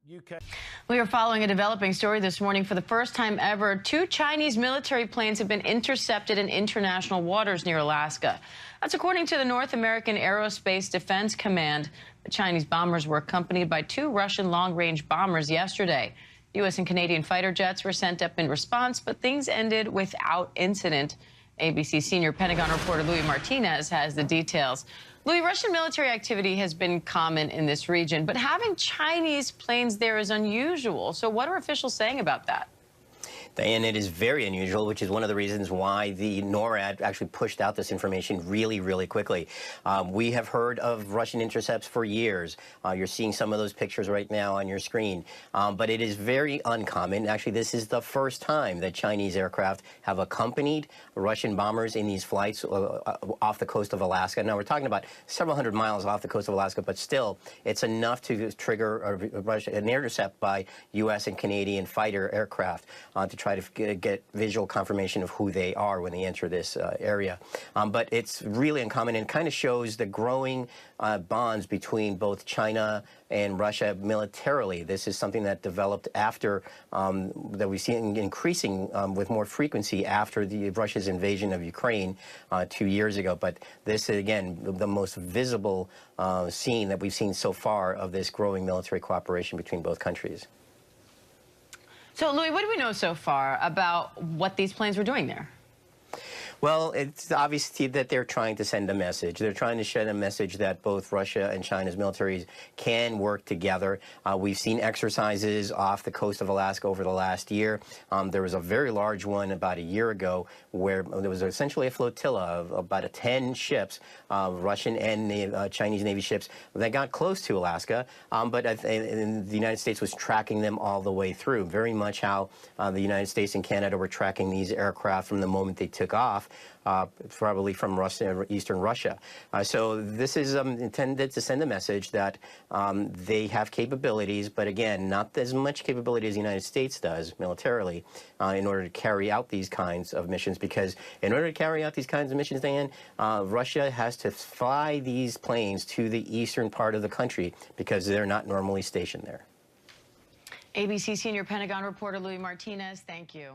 UK. We are following a developing story this morning. For the first time ever, 2 Chinese military planes have been intercepted in international waters near Alaska. That's according to the North American Aerospace Defense Command. The Chinese bombers were accompanied by 2 Russian long-range bombers yesterday. U.S. and Canadian fighter jets were sent up in response, but things ended without incident. ABC senior Pentagon reporter Louis Martinez has the details. Louis, Russian military activity has been common in this region, but having Chinese planes there is unusual. So what are officials saying about that? And it is very unusual, which is one of the reasons why the NORAD actually pushed out this information really quickly. We have heard of Russian intercepts for years. You're seeing some of those pictures right now on your screen. But it is very uncommon. Actually, this is the first time that Chinese aircraft have accompanied Russian bombers in these flights off the coast of Alaska. Now, we're talking about several hundred miles off the coast of Alaska, but still, it's enough to trigger an intercept by U.S. and Canadian fighter aircraft to try to get visual confirmation of who they are when they enter this area. But it's really uncommon and kind of shows the growing bonds between both China and Russia militarily. This is something that developed after, that we've seen increasing with more frequency after Russia's invasion of Ukraine 2 years ago. But this is, again, the most visible scene that we've seen so far of this growing military cooperation between both countries. So, Louis, what do we know so far about what these planes were doing there? Well, it's obvious that they're trying to send a message. They're trying to send a message that both Russia and China's militaries can work together. We've seen exercises off the coast of Alaska over the last year. There was a very large one about a year ago where there was essentially a flotilla of about 10 ships, Russian and Chinese Navy ships, that got close to Alaska. But the United States was tracking them all the way through, very much how the United States and Canada were tracking these aircraft from the moment they took off. Probably from Russia, eastern Russia. So this is intended to send a message that they have capabilities, but again, not as much capability as the United States does militarily in order to carry out these kinds of missions. Because in order to carry out these kinds of missions, Dan, Russia has to fly these planes to the eastern part of the country because they're not normally stationed there. ABC senior Pentagon reporter Louis Martinez, thank you.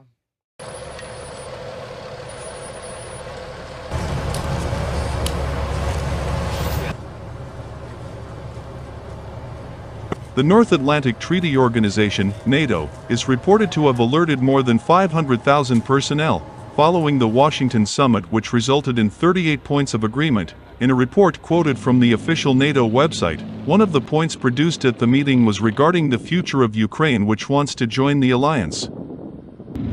The North Atlantic Treaty Organization, NATO, is reported to have alerted more than 500,000 personnel, following the Washington summit, which resulted in 38 points of agreement. In a report quoted from the official NATO website, one of the points produced at the meeting was regarding the future of Ukraine, which wants to join the alliance.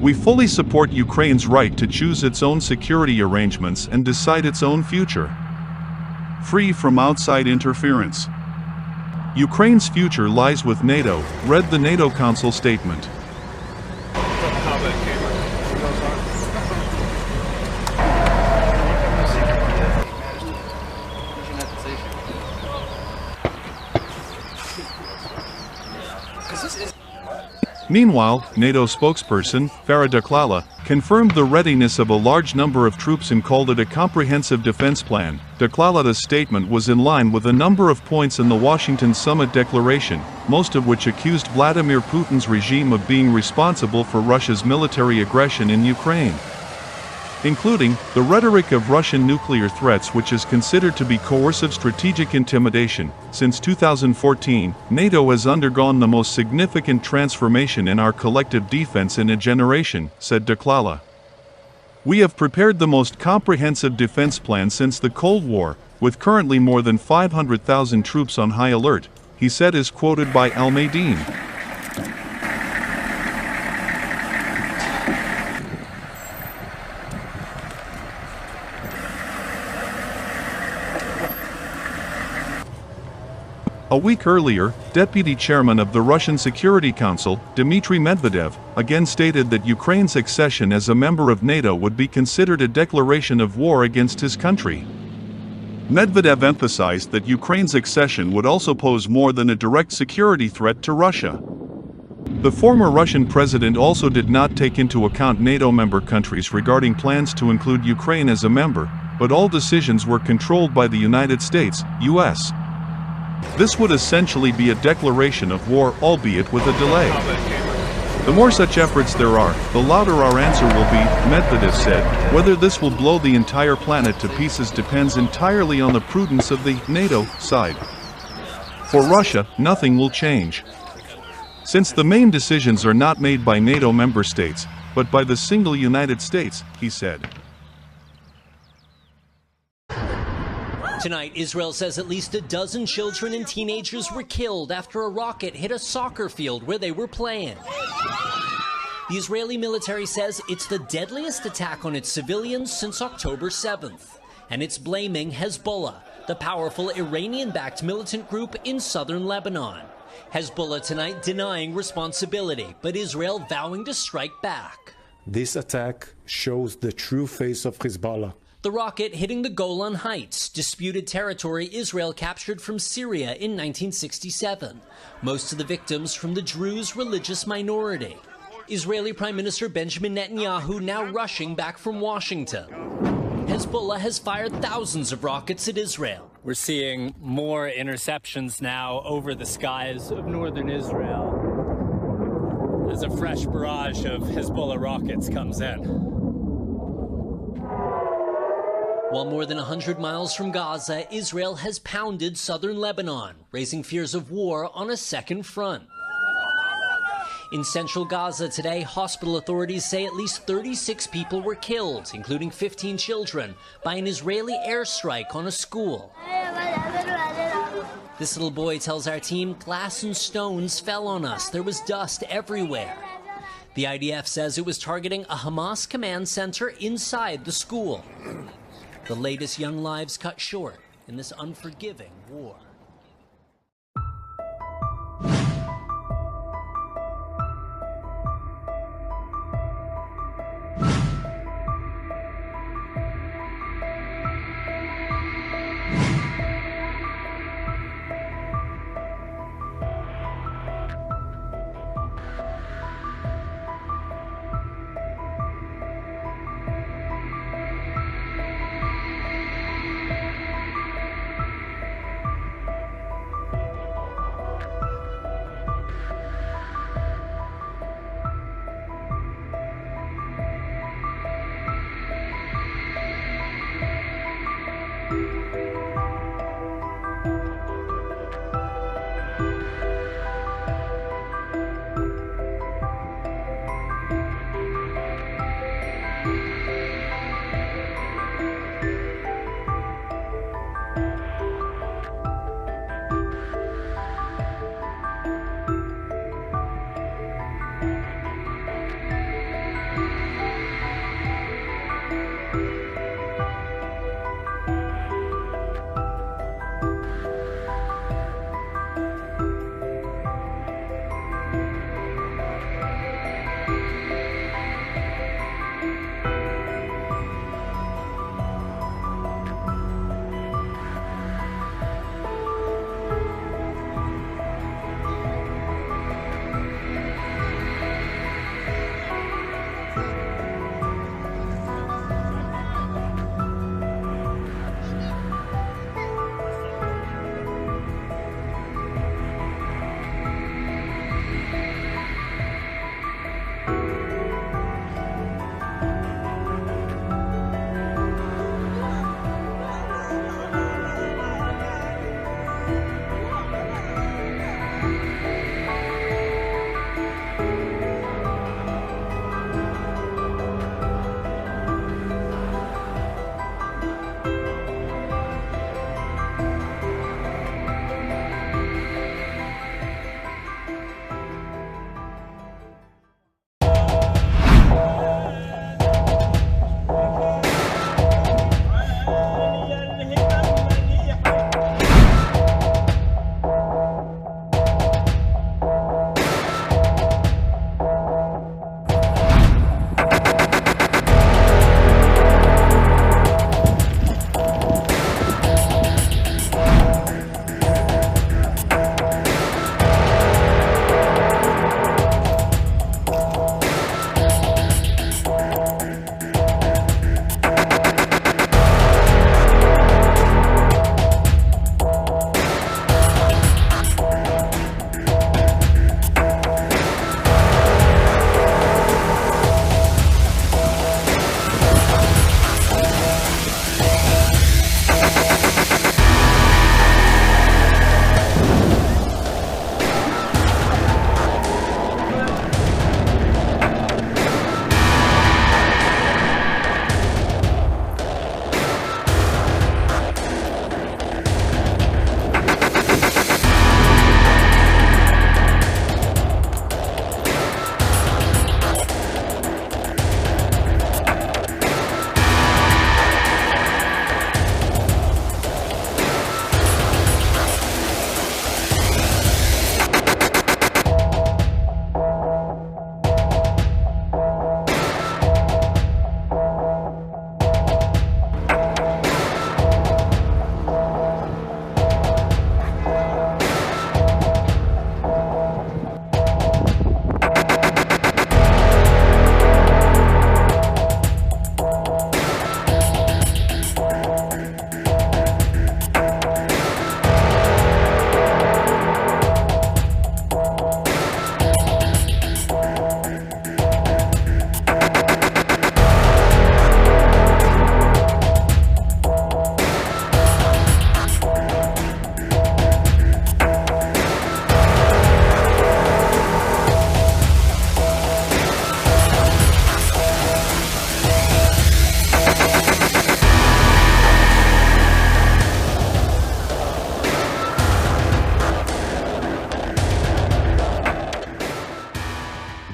We fully support Ukraine's right to choose its own security arrangements and decide its own future, free from outside interference. Ukraine's future lies with NATO, read the NATO Council statement. Meanwhile, NATO spokesperson, Farah Daklala, confirmed the readiness of a large number of troops and called it a comprehensive defense plan. Daklala's statement was in line with a number of points in the Washington summit declaration, most of which accused Vladimir Putin's regime of being responsible for Russia's military aggression in Ukraine, including the rhetoric of Russian nuclear threats, which is considered to be coercive strategic intimidation. Since 2014, NATO has undergone the most significant transformation in our collective defense in a generation, said Daklala. We have prepared the most comprehensive defense plan since the Cold War, with currently more than 500,000 troops on high alert, he said, as quoted by Al Mayadeen. A week earlier, Deputy Chairman of the Russian Security Council, Dmitry Medvedev, again stated that Ukraine's accession as a member of NATO would be considered a declaration of war against his country. Medvedev emphasized that Ukraine's accession would also pose more than a direct security threat to Russia. The former Russian president also did not take into account NATO member countries regarding plans to include Ukraine as a member, but all decisions were controlled by the United States, U.S. This would essentially be a declaration of war, albeit with a delay. The more such efforts there are, the louder our answer will be, Medvedev said. Whether this will blow the entire planet to pieces depends entirely on the prudence of the NATO side. For Russia, nothing will change. Since the main decisions are not made by NATO member states, but by the single United States, he said. Tonight, Israel says at least a dozen children and teenagers were killed after a rocket hit a soccer field where they were playing. The Israeli military says it's the deadliest attack on its civilians since October 7th. And it's blaming Hezbollah, the powerful Iranian-backed militant group in southern Lebanon. Hezbollah tonight denying responsibility, but Israel vowing to strike back. This attack shows the true face of Hezbollah. The rocket hitting the Golan Heights, disputed territory Israel captured from Syria in 1967. Most of the victims from the Druze religious minority. Israeli Prime Minister Benjamin Netanyahu now rushing back from Washington. Hezbollah has fired thousands of rockets at Israel. We're seeing more interceptions now over the skies of northern Israel as a fresh barrage of Hezbollah rockets comes in. While more than 100 miles from Gaza, Israel has pounded southern Lebanon, raising fears of war on a second front. In central Gaza today, hospital authorities say at least 36 people were killed, including 15 children, by an Israeli airstrike on a school. This little boy tells our team, glass and stones fell on us. There was dust everywhere. The IDF says it was targeting a Hamas command center inside the school. The latest young lives cut short in this unforgiving war.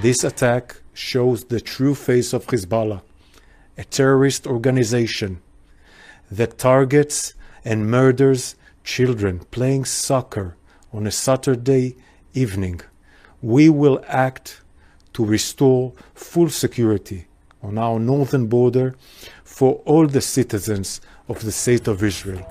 This attack shows the true face of Hezbollah, a terrorist organization that targets and murders children playing soccer on a Saturday evening. We will act to restore full security on our northern border for all the citizens of the State of Israel.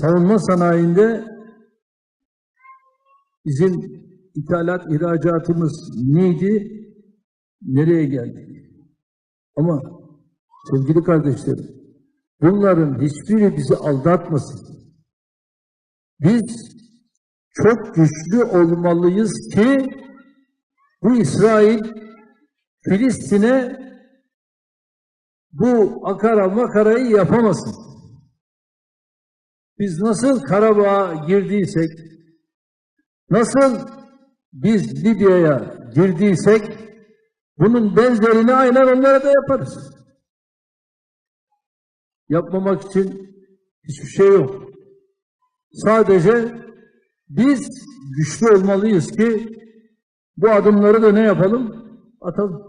Savunma sanayinde bizim ithalat, ihracatımız neydi? Nereye geldik? Ama sevgili kardeşlerim, bunların hiçbiri bizi aldatmasın. Biz çok güçlü olmalıyız ki bu İsrail, Filistin'e bu akara makarayı yapamasın. Biz nasıl Karabağ'a girdiysek, nasıl biz Libya'ya girdiysek, bunun benzerini aynen onlara da yaparız. Yapmamak için hiçbir şey yok. Sadece biz güçlü olmalıyız ki bu adımları da ne yapalım? Atalım.